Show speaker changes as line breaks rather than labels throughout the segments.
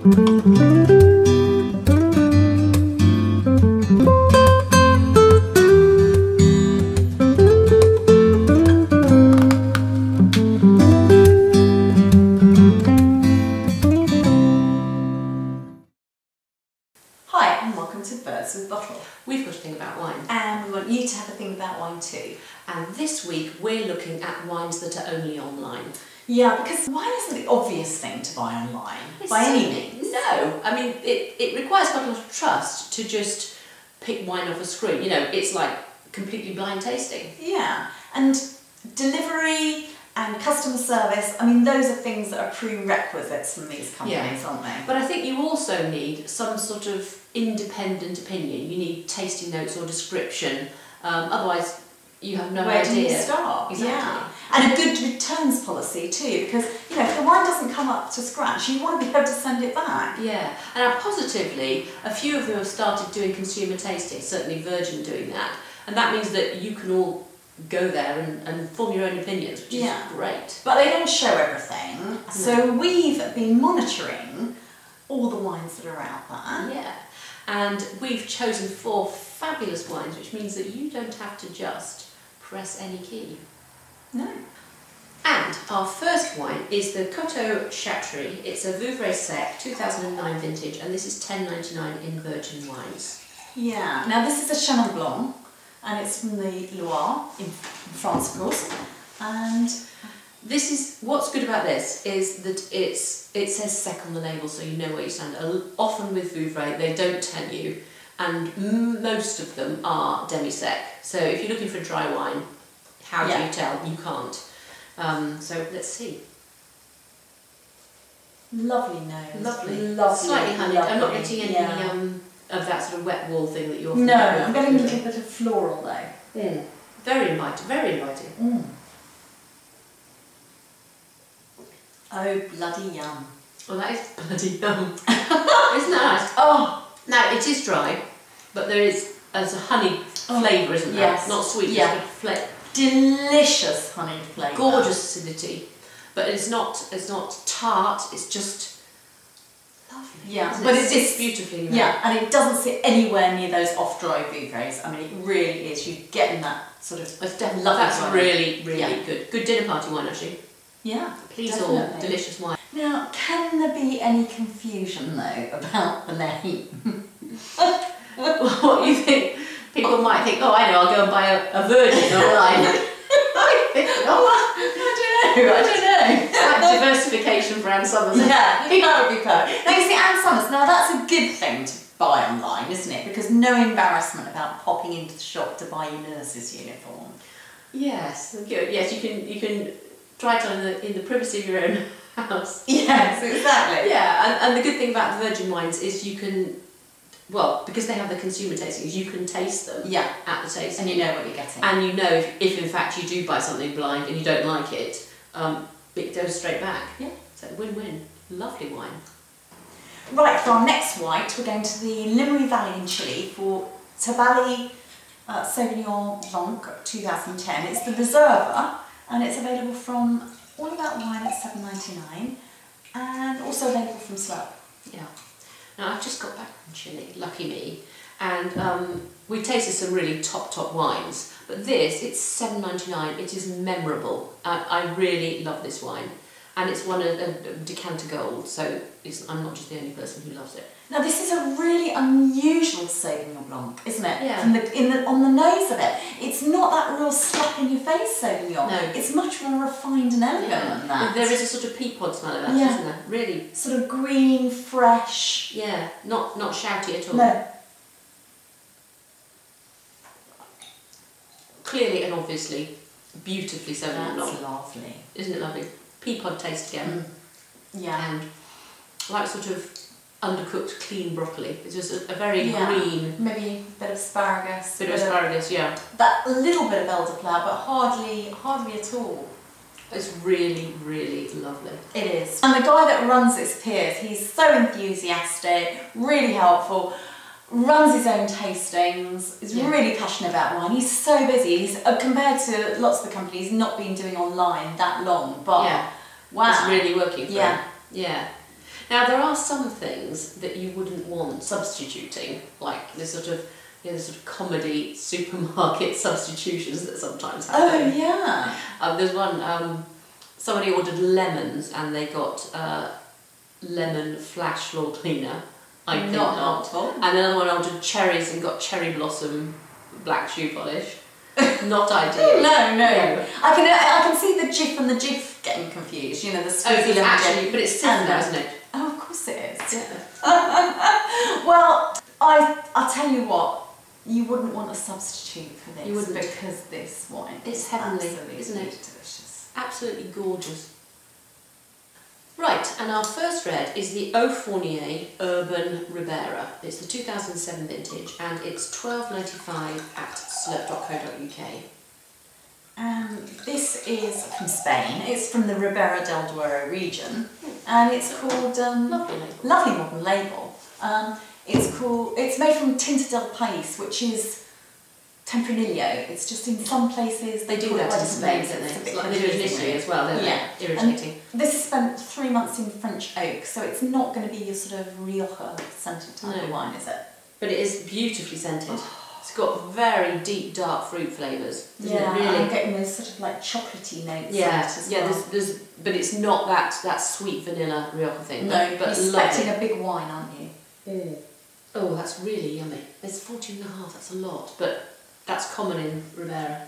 Hi and welcome to Birds with Bottle.
We've got a thing about wine.
And we want you to have a thing about wine too.
And this week we're looking at wines that are only online.
Yeah, because wine isn't the obvious thing to buy online, by any means.
No, I mean it requires quite a lot of trust to just pick wine off a screen. You know, it's like completely blind tasting.
Yeah, and delivery and customer service, I mean those are things that are prerequisites from these companies, aren't they?
But I think you also need some sort of independent opinion. You need tasting notes or description, otherwise you have no idea.
Where do you start?
Exactly.
Yeah. And a good returns policy too, because you know if the wine doesn't come up to scratch, you want to be able to send it back.
Yeah, and positively, a few of them have started doing consumer tasting, certainly Virgin doing that, and that means that you can all go there and form your own opinions, which is great.
But they don't show everything, so we've been monitoring all the wines that are out there.
Yeah, and we've chosen 4 fabulous wines, which means that you don't have to just press any key.
No.
And our first wine is the Coteau Chatry. It's a Vouvray Sec 2009 vintage, and this is $10.99 in Virgin Wines.
Yeah, now this is a Chenin Blanc, and it's from the Loire, in France of course, and
this is, what's good about this is that it says sec on the label, so you know where you stand. Often with Vouvray they don't tell you, and most of them are demi-sec, so if you're looking for a dry wine, how do you tell? You can't. So let's see.
Lovely nose.
Lovely.
Lovely.
Slightly honeyed.
Lovely.
I'm not getting any of that sort of wet wall thing that you're.
No, I'm getting a little bit of floral though.
Mm. Very inviting. Very inviting.
Mm. Oh bloody yum!
Oh, that is bloody yum. Isn't that nice?
Oh,
now it is dry, but there's a honey flavour, isn't there?
Yes.
Not sweet.
Yeah.
Just
delicious honey flavour.
Gorgeous acidity, but it's not tart. It's just lovely.
Yeah,
but it sits beautifully.
Yeah, and it doesn't sit anywhere near those off-dry Vouvrays. I mean, it really is. You're getting that sort of.
It's definitely lovely. That's
wine.
Really good. Good dinner party wine, actually.
Yeah,
please all, delicious wine.
Now, can there be any confusion though about the name?
What you think? People might think, oh, I know, I'll go and buy a Virgin online. I think,
I don't know.
It's like diversification for Ann Summers.
Yeah, that would be perfect. Now you see, Ann Summers, now that's a good thing to buy online, isn't it? Because no embarrassment about popping into the shop to buy your nurse's uniform.
Yes, good. Yes, you can try it on in the privacy of your own house.
Yes, exactly.
Yeah, and the good thing about the Virgin wines is you can, well, because they have the consumer tastings, you can taste them at the tasting.
And you know what you're getting.
And you know if in fact you do buy something blind and you don't like it, it goes straight back. Yeah. So win-win. Lovely wine.
Right, for our next white, we're going to the Limerick Valley in Chile for Tabali Sauvignon Blanc 2010. It's the Reserva, and it's available from All About Wine at $7.99, and also available from Slurp.
Yeah. Now I've just got back from Chile, lucky me, and we tasted some really top wines, but this, it's $7.99, it is memorable. I really love this wine, and it's won a Decanter Gold, so I'm not just the only person who loves it.
Now this is a really unusual Sauvignon Blanc, isn't it?
Yeah.
On the nose of it, it's not that real slap in your face Sauvignon.
No.
It's much more refined and elegant than that.
There is a sort of peat pod smell of that, isn't there? Really.
Sort of green, fresh.
Yeah, not shouty at all.
No.
Clearly and obviously, beautifully Sauvignon Blanc.
That's lovely.
Isn't it lovely? Pea pod taste again.
Yeah.
And like sort of undercooked clean broccoli. It's just a very green.
Maybe a bit of asparagus.
Bit of asparagus, yeah.
That little bit of elderflower, but hardly at all.
It's really, really lovely.
It is. And the guy that runs this Piers, he's so enthusiastic, really helpful, runs his own tastings, is really passionate about wine. He's so busy. He's compared to lots of the companies, not been doing online that long, but wow.
It's really working for him. Yeah. Now there are some things that you wouldn't want substituting, like the sort of the sort of comedy supermarket substitutions that sometimes happen.
Oh yeah.
There's one. Somebody ordered lemons and they got lemon flash floor cleaner. I think
Not
not.
helpful.
And another one ordered cherries and got cherry blossom black shoe polish. Not ideal.
No. I can see the Jif and the Jif getting confused. You know, the squeezy lemon
actually,
Jif.
but it's similar, isn't it?
Oh, of course it is.
Yeah.
Well, I'll tell you what. You wouldn't want a substitute for this.
You wouldn't.
Because this wine
It's
is
heavenly,
absolutely
isn't it?
delicious.
Absolutely gorgeous. Right, and our first red is the Eau Fournier Urban Ribera. It's the 2007 vintage and it's £12.95 at slurp.co.uk.
This is from Spain. It's from the Ribera del Duero region, and it's called
Lovely label.
Lovely modern label. It's made from Tinta del País, which is Tempranillo. It's just in some places
They do
call it
that
by
in
different
Spain,
names.
don't
It's a
they?
bit
Like they do it in
confusing,
Italy
really.
as well, don't
Yeah.
they? Irritating.
And this is spent 3 months in French oak, so it's not going to be your sort of Rioja scented type of wine, is it?
But it is beautifully scented. It's got very deep, dark fruit flavours. Doesn't
Yeah,
it really?
I'm getting those sort of like chocolatey notes.
Yeah,
on it as well.
there's, but it's not that sweet vanilla Rioja thing.
No,
but
you're expecting a big wine, aren't you?
Oh, that's really yummy. It's 14.5, that's a lot, but that's common in Ribera.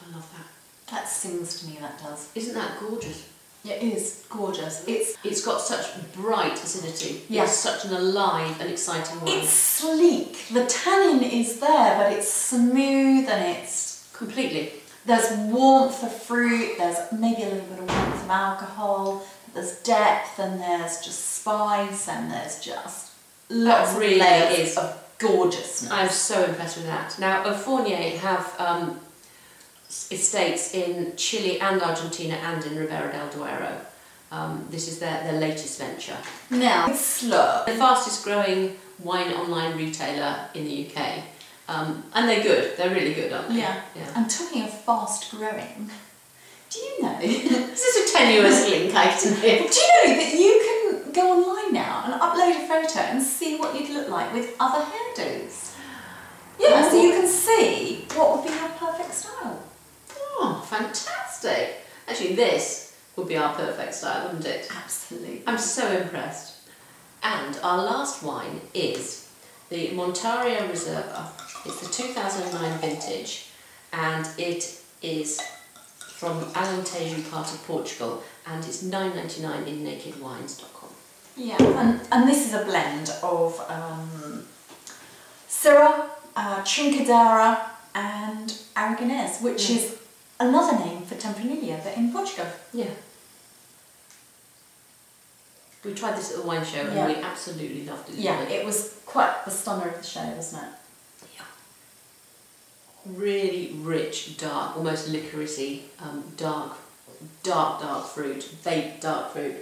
I love that.
That sings to me, that does.
Isn't that gorgeous?
It is gorgeous.
It's got such bright acidity.
Yeah.
It's such an alive and exciting wine.
It's sleek. The tannin is there, but it's smooth and it's...
Completely.
There's warmth of fruit, there's maybe a little bit of warmth of alcohol, there's depth and there's just spice and there's just lots
really
of layers
is.
of gorgeousness.
I'm so impressed with that. Now, Eau Fournier have estates in Chile and Argentina and in Ribera del Duero. This is their latest venture.
Now, it's Slurp.
The fastest growing wine online retailer in the UK. And they're good, they're really good, aren't they?
Yeah. And talking of fast growing, do you know...
This is a tenuous link, I can hear.
Do you know that you can go online now and upload a photo and see what you'd look like with other hairdos? Yeah, so you can see what would be your perfect style.
Oh, fantastic. Actually, this would be our perfect style, wouldn't it?
Absolutely.
I'm so impressed. And our last wine is the Montaria Reserva. It's the 2009 vintage and it is from Alentejo part of Portugal and it's $9.99 in nakedwines.com.
Yeah, and this is a blend of Syrah, Trincadeira and Aragonese, which is another name for Tempranillo, but in Portugal.
Yeah. We tried this at the wine show and we absolutely loved it.
Yeah, it was quite the stunner of the show, wasn't it?
Yeah. Really rich, dark, almost licoricey, dark fruit, vape dark fruit.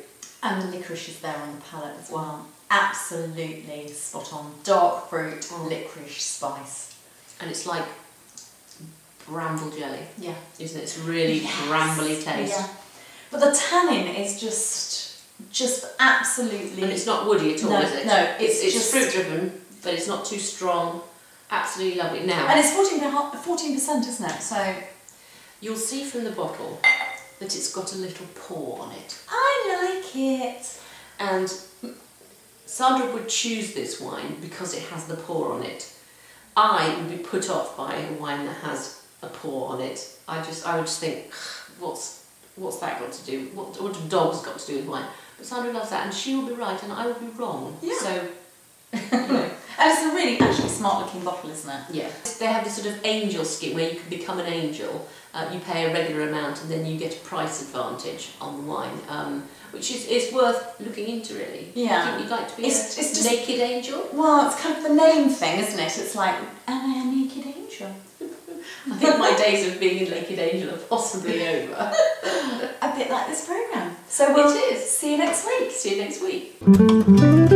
And the licorice is there on the palate as well. Absolutely spot on. Dark fruit, licorice, spice.
And it's like bramble jelly.
Yeah.
Isn't it? It's really brambly taste.
Yeah. But the tannin is just absolutely...
And it's not woody at all,
no,
is it?
No,
it's
just
fruit driven, but it's not too strong. Absolutely lovely. Now,
and it's 14%, isn't it? So
you'll see from the bottle that it's got a little pour on it.
I like it.
And Sandra would choose this wine because it has the pour on it. I would be put off by a wine that has a pour on it. I would just think, what's that got to do? What have dogs got to do with wine? But Sandra loves that, and she will be right, and I will be wrong.
Yeah.
So, you know.
And it's a really actually smart looking bottle, isn't it?
Yeah. They have this sort of angel scheme where you can become an angel. You pay a regular amount, and then you get a price advantage on the wine, which is worth looking into, really.
Yeah.
I think you'd like to be
It's just
naked angel.
Well, it's kind of the name thing, isn't it? It's like, am I a naked angel?
I think my days of being a naked angel are possibly over.
A bit like this programme. So we'll
It is.
see you next week.
See you next week.